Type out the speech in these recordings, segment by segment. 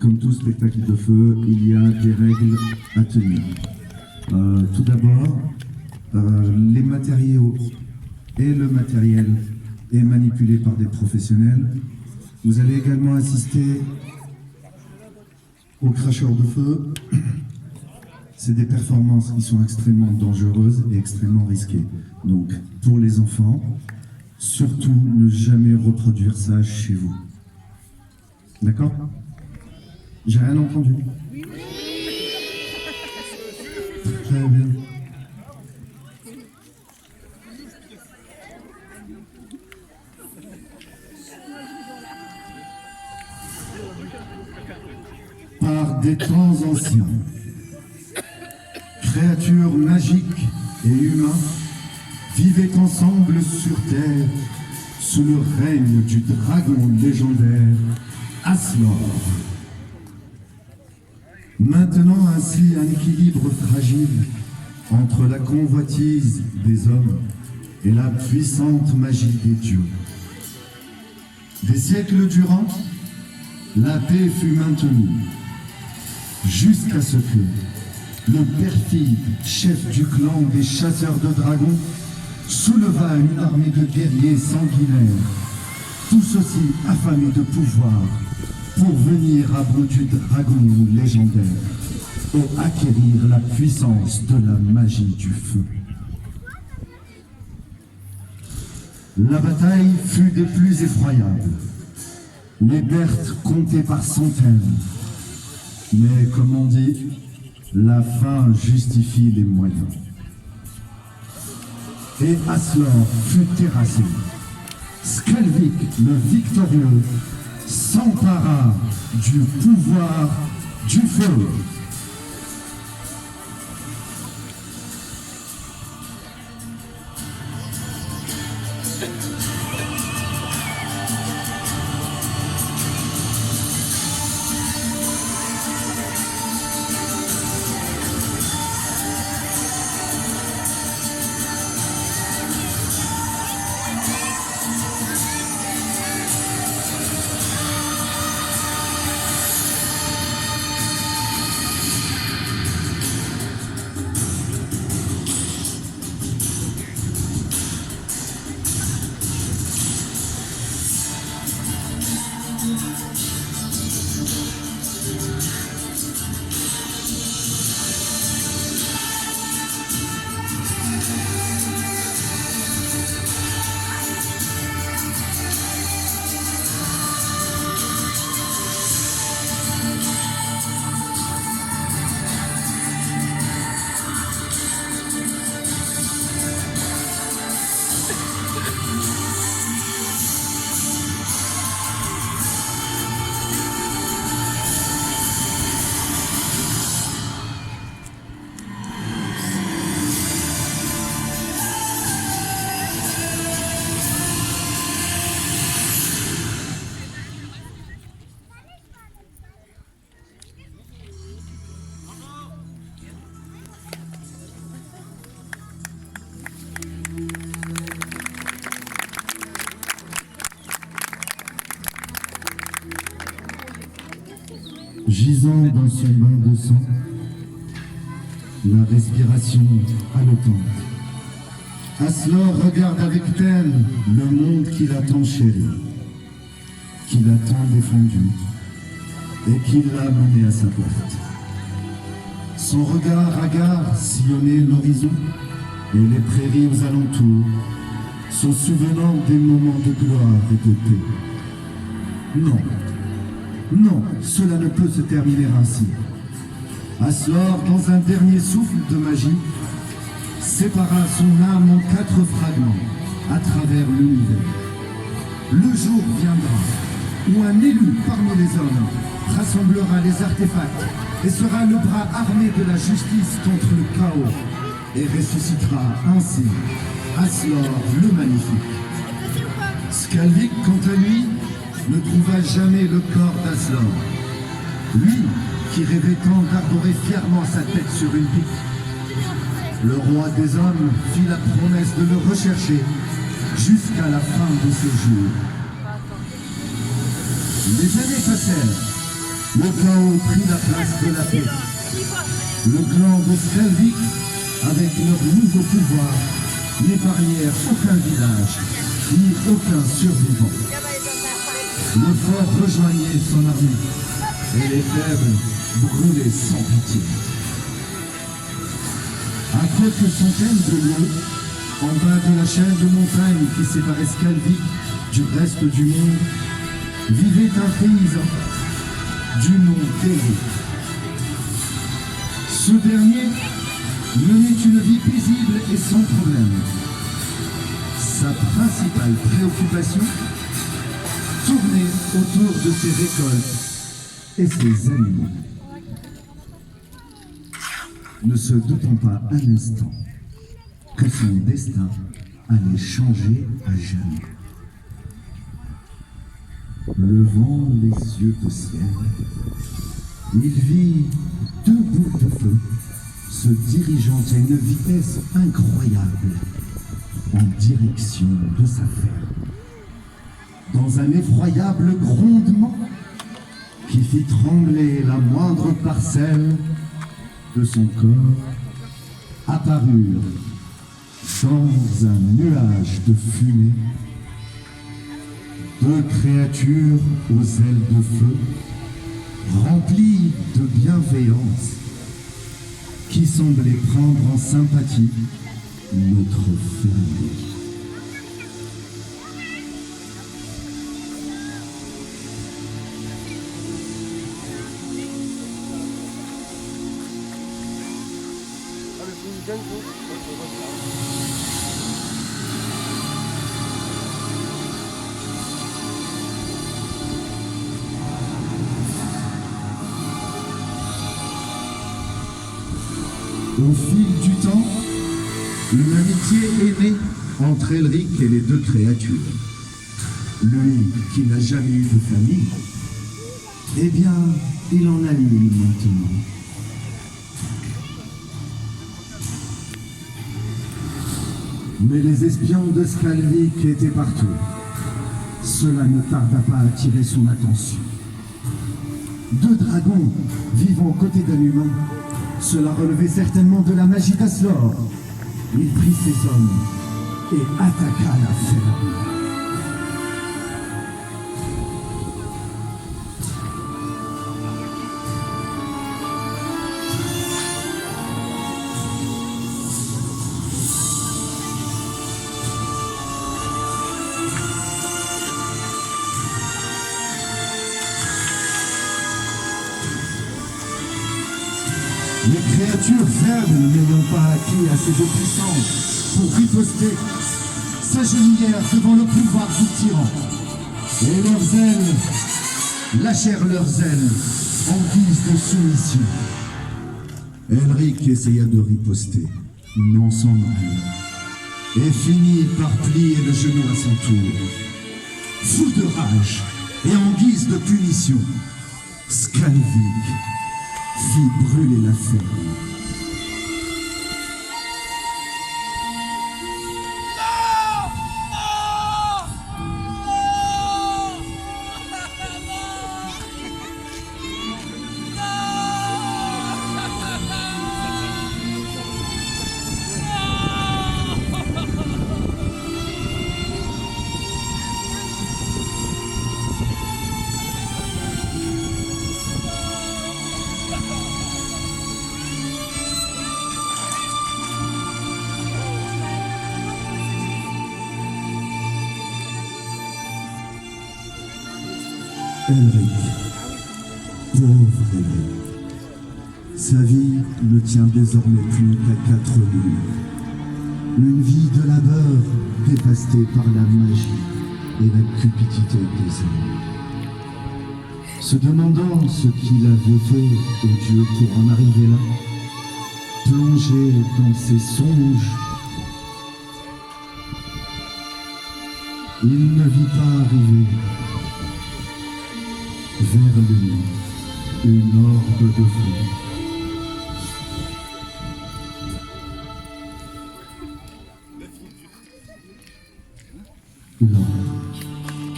Comme tout spectacle de feu, il y a des règles à tenir. Tout d'abord, les matériaux et le matériel est manipulé par des professionnels. Vous allez également assister aux cracheurs de feu. C'est des performances qui sont extrêmement dangereuses et extrêmement risquées. Donc, pour les enfants, surtout ne jamais reproduire ça chez vous. D'accord? J'ai rien entendu. Très bien. Par des temps anciens, créatures magiques et humains vivaient ensemble sur Terre sous le règne du dragon légendaire Aslor. Maintenant ainsi un équilibre fragile entre la convoitise des hommes et la puissante magie des dieux. Des siècles durant, la paix fut maintenue, jusqu'à ce que le perfide chef du clan des chasseurs de dragons souleva une armée de guerriers sanguinaires, tous aussi affamés de pouvoir, pour venir à bout du dragon légendaire et acquérir la puissance de la magie du feu. La bataille fut des plus effroyables, les pertes comptées par centaines, mais comme on dit, la fin justifie les moyens. Et Aslor fut terrassé. Skalvik, le victorieux, s'empara du pouvoir du feu. Gisant dans son bain de sang, la respiration haletante, Aslor regarde avec peine le monde qu'il a tant chéri, qu'il a tant défendu et qui l'a mené à sa perte. Son regard hagard sillonnait l'horizon et les prairies aux alentours, se souvenant des moments de gloire et de paix. Non. Non, cela ne peut se terminer ainsi. Aslor, dans un dernier souffle de magie, sépara son âme en 4 fragments à travers l'univers. Le jour viendra où un élu parmi les hommes rassemblera les artefacts et sera le bras armé de la justice contre le chaos et ressuscitera ainsi Aslor le Magnifique. Skalvik, quant à lui, ne trouva jamais le corps d'Aslor. Lui, qui rêvait tant d'arborer fièrement sa tête sur une pique. Le roi des hommes fit la promesse de le rechercher jusqu'à la fin de ses jours. Les années passèrent Le chaos prit la place de la paix. Le clan de Skalvik, avec leur nouveau pouvoir, n'épargnèrent aucun village, ni aucun survivant. Le fort rejoignait son armée, et les faibles brûlaient sans pitié. À quelques centaines de lieues, en bas de la chaîne de montagnes qui séparait Skalvik du reste du monde, vivait un paysan du nom d'Eric. Ce dernier menait une vie paisible et sans problème. Sa principale préoccupation tournait autour de ses récoltes et ses animaux. Ne se doutant pas un instant que son destin allait changer à jamais. Levant les yeux au ciel, il vit deux boules de feu se dirigeant à une vitesse incroyable en direction de sa ferme. Dans un effroyable grondement qui fit trembler la moindre parcelle de son corps, apparurent dans un nuage de fumée deux créatures aux ailes de feu, remplies de bienveillance, qui semblaient prendre en sympathie notre fermier. Au fil du temps, une amitié est née entre Elric et les deux créatures. Lui, qui n'a jamais eu de famille, eh bien, il en a une maintenant. Mais les espions de Skalvik étaient partout. Cela ne tarda pas à attirer son attention. Deux dragons vivant aux côtés d'un humain, cela relevait certainement de la magie d'Aslor. Il prit ses hommes et attaqua la ferme. Les créatures faibles n'ayant pas acquis assez de puissance pour riposter, s'agenouillèrent devant le pouvoir du tyran. Et leurs ailes lâchèrent leurs ailes en guise de soumission. Elric essaya de riposter, non sans mal, et finit par plier le genou à son tour. Fou de rage et en guise de punition, Skalvik fit brûler la ferme. Elric, pauvre Elric, sa vie ne tient désormais plus qu'à 4 murs. Une vie de labeur dévastée par la magie et la cupidité des hommes. Se demandant ce qu'il avait fait aux dieux pour en arriver là, plongé dans ses songes, il ne vit pas arriver vers lui une horde de fous.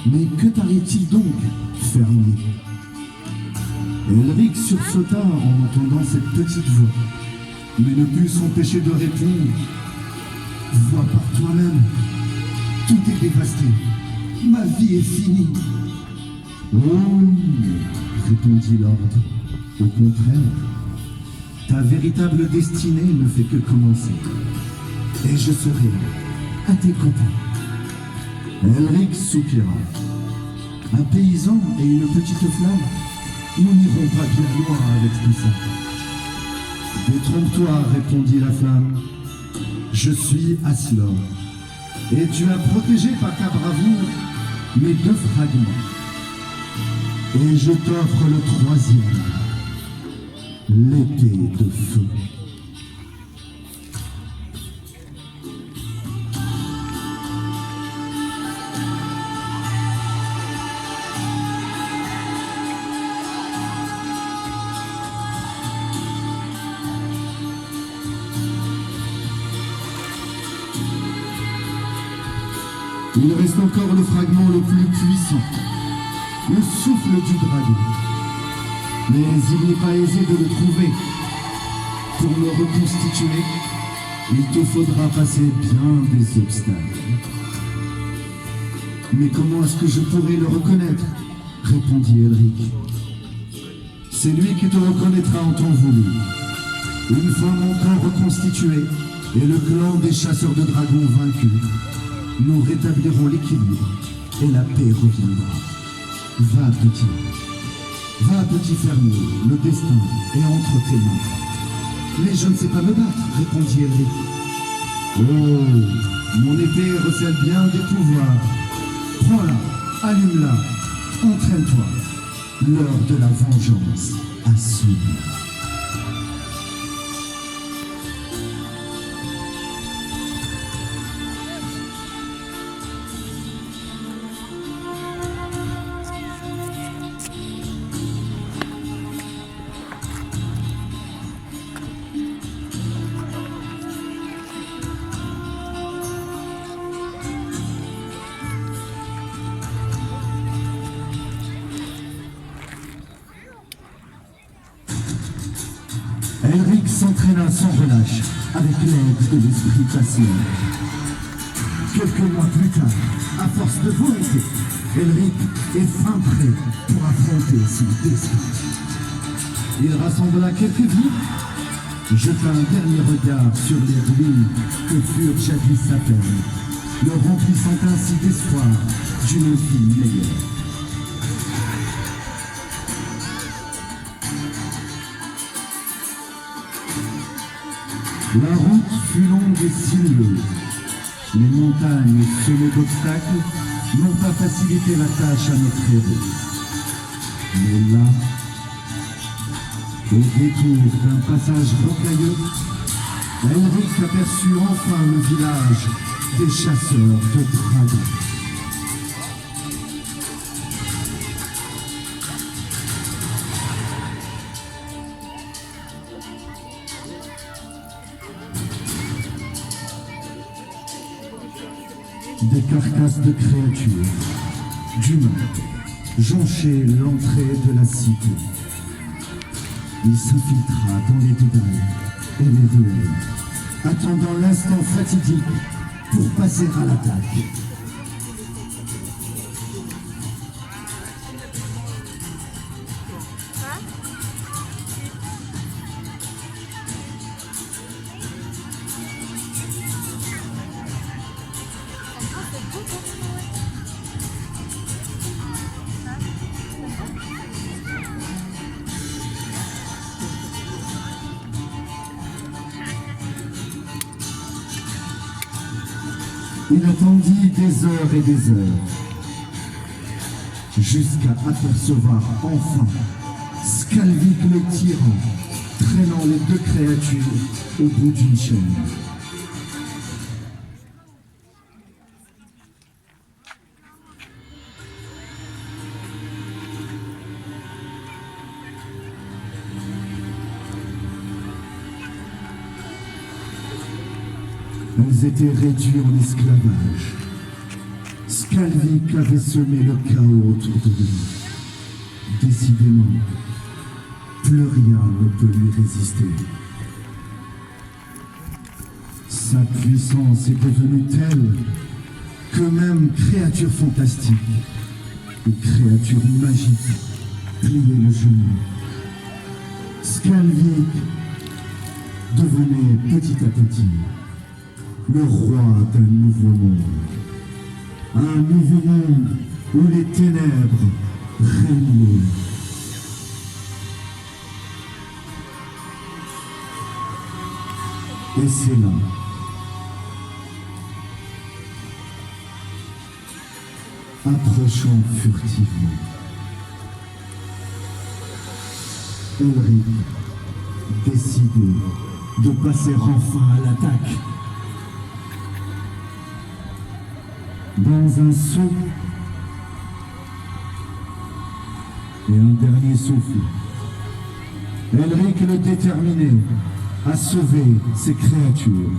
Mais que parlait-il donc, fermier? Elric sursauta en entendant cette petite voix, mais ne put s'empêcher de répondre. Vois par toi-même, tout est dévasté, ma vie est finie. Oh, répondit Lord, au contraire, ta véritable destinée ne fait que commencer, et je serai là, à tes côtés. Elric soupira. Un paysan et une petite flamme, nous n'irons pas bien loin avec tout ça. Détrompe-toi, répondit la flamme. Je suis Aslor, et tu as protégé par ta bravoure mes 2 fragments. Et je t'offre le 3e, l'épée de feu. Il reste encore le fragment le plus puissant, le souffle du dragon. Mais il n'est pas aisé de le trouver. Pour le reconstituer, il te faudra passer bien des obstacles. Mais comment est-ce que je pourrais le reconnaître? Répondit Elric. C'est lui qui te reconnaîtra en temps voulu. Une fois mon corps reconstitué et le clan des chasseurs de dragons vaincu, nous rétablirons l'équilibre et la paix reviendra. Va, petit fermier, le destin est entre tes mains. Mais je ne sais pas me battre, répondit Elric. Oh, mon épée recèle bien des pouvoirs. Prends-la, allume-la, entraîne-toi. L'heure de la vengeance a sonné. Elric s'entraîna sans relâche avec l'aide de l'esprit patient. Quelques mois plus tard, à force de volonté, Elric est fin prêt pour affronter son destin. Il rassembla quelques vies, jeta un dernier regard sur les ruines que furent jadis sa peine, le remplissant ainsi d'espoir d'une vie meilleure. La route fut longue et sinueuse. Les montagnes semées d'obstacles n'ont pas facilité la tâche à notre héros. Mais là, au détour d'un passage rocailleux, Elric aperçut enfin le village des chasseurs de dragons. Des carcasses de créatures, d'humains, jonchaient l'entrée de la cité. Il s'infiltra dans les dédales et les ruelles, attendant l'instant fatidique pour passer à l'attaque. Il attendit des heures et des heures, jusqu'à apercevoir enfin Skalvik le tyran, traînant les 2 créatures au bout d'une chaîne. Elles étaient réduites en esclavage. Skalvik avait semé le chaos autour de lui. Décidément, plus rien ne peut lui résister. Sa puissance est devenue telle que même créatures fantastiques ou créatures magiques pliaient le genou. Skalvik devenait petit à petit le roi d'un nouveau monde. Un nouveau monde où les ténèbres régnaient. Et c'est là approchant furtivement, Elric décidé de passer enfin à l'attaque. Dans un saut et un dernier souffle, Elric le déterminé à sauver ses créatures.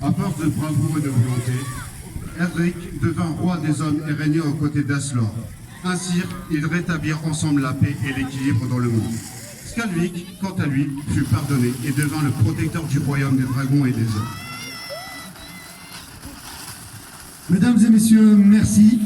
À force de bravoure et de volonté, Erdrick devint roi des hommes et régna aux côtés d'Aslor. Ainsi, ils rétablirent ensemble la paix et l'équilibre dans le monde. Skjalvik, quant à lui, fut pardonné et devint le protecteur du royaume des dragons et des hommes. Mesdames et messieurs, merci.